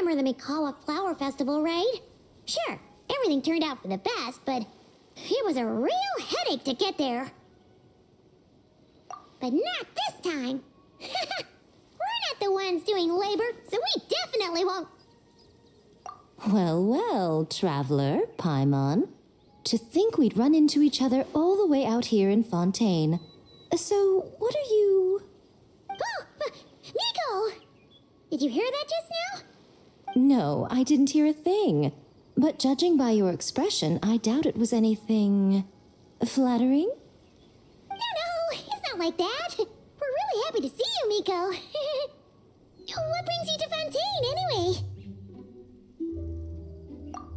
remember the Mikawa Flower Festival, right? Sure, everything turned out for the best, but it was a real headache to get there. But not this time. We're not the ones doing labor, so we definitely won't. Well, well, traveler, Paimon. To think we'd run into each other all the way out here in Fontaine. So, what are you... Oh, Miko! Did you hear that just now? No, I didn't hear a thing. But judging by your expression, I doubt it was anything... flattering? No, it's not like that. We're really happy to see you, Miko. What brings you to Fontaine, anyway?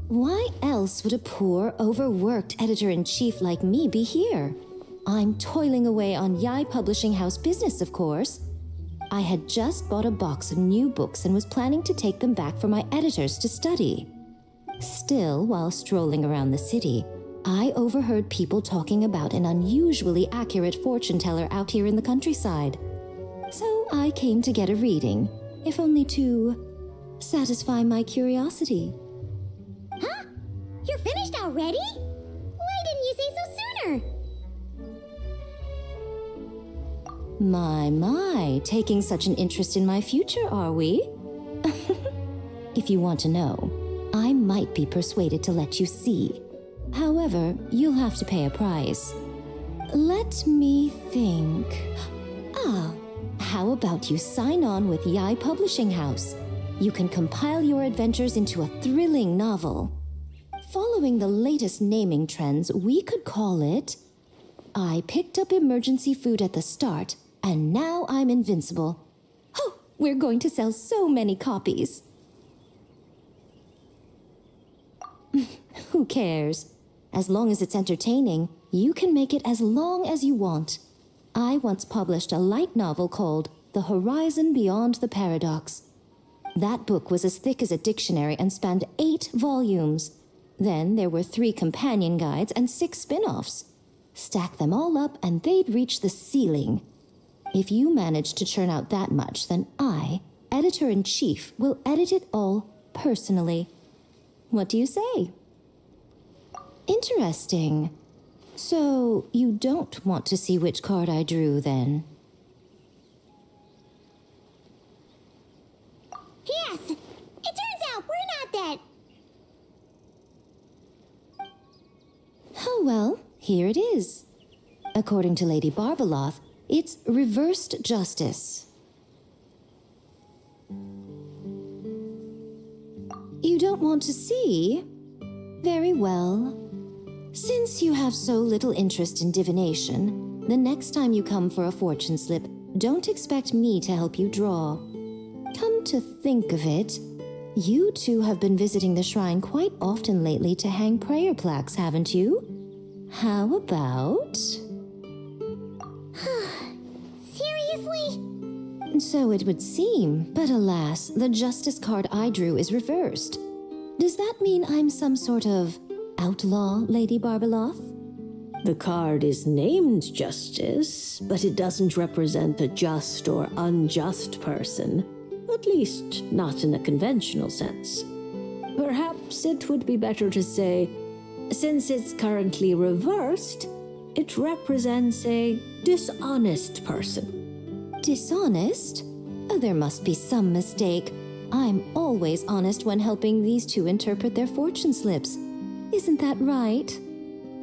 Why else would a poor, overworked editor-in-chief like me be here? I'm toiling away on Yae Publishing House business, of course. I had just bought a box of new books and was planning to take them back for my editors to study. Still, while strolling around the city, I overheard people talking about an unusually accurate fortune teller out here in the countryside. So I came to get a reading, if only to satisfy my curiosity. Huh? You're finished already? Why didn't you say so sooner? My, taking such an interest in my future, are we? If you want to know, I might be persuaded to let you see. However, you'll have to pay a price. Let me think. How about you sign on with Yae Publishing House? You can compile your adventures into a thrilling novel. Following the latest naming trends, we could call it... I picked up emergency food at the start, and now I'm invincible. Oh, we're going to sell so many copies. Who cares? As long as it's entertaining, you can make it as long as you want. I once published a light novel called The Horizon Beyond the Paradox. That book was as thick as a dictionary and spanned 8 volumes. Then there were 3 companion guides and 6 spin-offs. Stack them all up and they'd reach the ceiling. If you manage to churn out that much, then I, editor-in-chief, will edit it all personally. What do you say? Interesting. So, you don't want to see which card I drew, then? Yes! It turns out we're not that... Oh well, here it is. According to Lady Barbeloth, it's reversed justice. You don't want to see? Very well. Since you have so little interest in divination, the next time you come for a fortune slip, don't expect me to help you draw. Come to think of it, you two have been visiting the shrine quite often lately to hang prayer plaques, haven't you? How about... Seriously? So it would seem, but alas, the justice card I drew is reversed. Does that mean I'm some sort of outlaw, Lady Barbeloth? The card is named Justice, but it doesn't represent a just or unjust person. At least, not in a conventional sense. Perhaps it would be better to say, since it's currently reversed, it represents a dishonest person. Dishonest? Oh, there must be some mistake. I'm always honest when helping these two interpret their fortune slips. Isn't that right?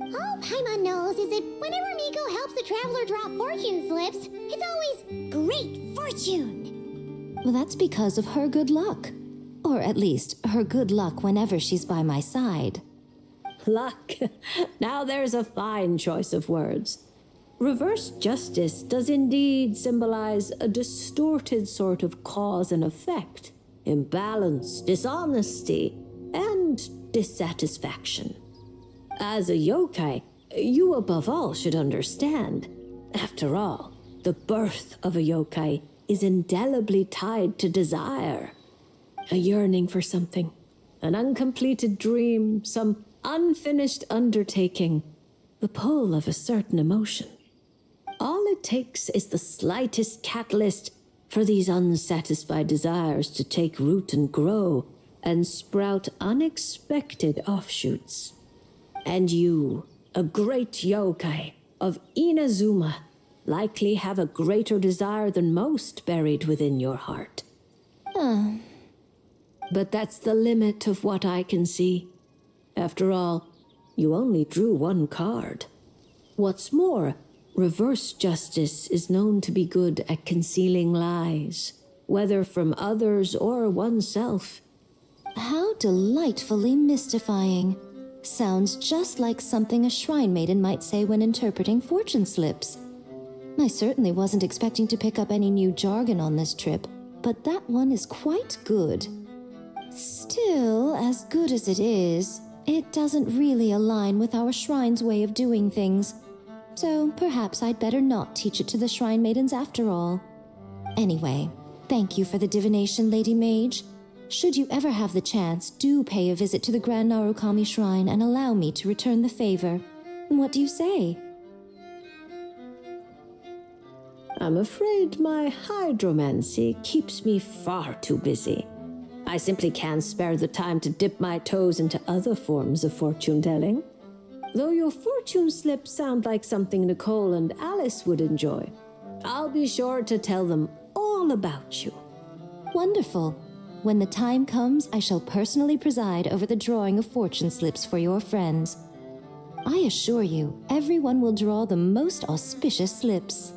All Paimon knows is that whenever Miko helps the traveler draw fortune slips, it's always great fortune. Well, that's because of her good luck. Or at least, her good luck whenever she's by my side. Luck. Now there's a fine choice of words. Reversed justice does indeed symbolize a distorted sort of cause and effect, imbalance, dishonesty, and dissatisfaction. As a yokai, you above all should understand. After all, the birth of a yokai is indelibly tied to desire. A yearning for something, an uncompleted dream, some unfinished undertaking, the pull of a certain emotion. All it takes is the slightest catalyst for these unsatisfied desires to take root and grow and sprout unexpected offshoots. And you, a great yokai of Inazuma, likely have a greater desire than most buried within your heart. But that's the limit of what I can see. After all, you only drew one card. What's more, reverse justice is known to be good at concealing lies, whether from others or oneself. How delightfully mystifying. Sounds just like something a shrine maiden might say when interpreting fortune slips. I certainly wasn't expecting to pick up any new jargon on this trip, but that one is quite good. Still, as good as it is, it doesn't really align with our shrine's way of doing things. So perhaps I'd better not teach it to the shrine maidens after all. Anyway, thank you for the divination, Lady Mage. Should you ever have the chance, do pay a visit to the Grand Narukami Shrine and allow me to return the favor. What do you say? I'm afraid my hydromancy keeps me far too busy. I simply can't spare the time to dip my toes into other forms of fortune-telling. Though your fortune slips sound like something Nicole and Alice would enjoy, I'll be sure to tell them all about you. Wonderful. When the time comes, I shall personally preside over the drawing of fortune slips for your friends. I assure you, everyone will draw the most auspicious slips.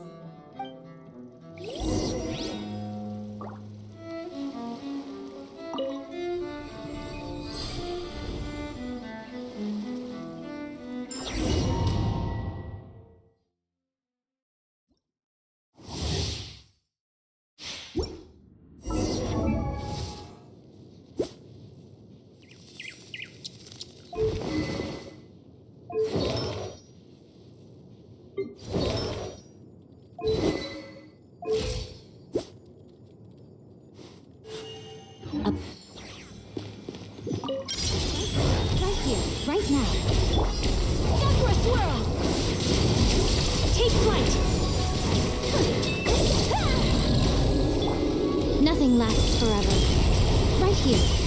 Right now. Sakura swirl! Take flight! Nothing lasts forever. Right here.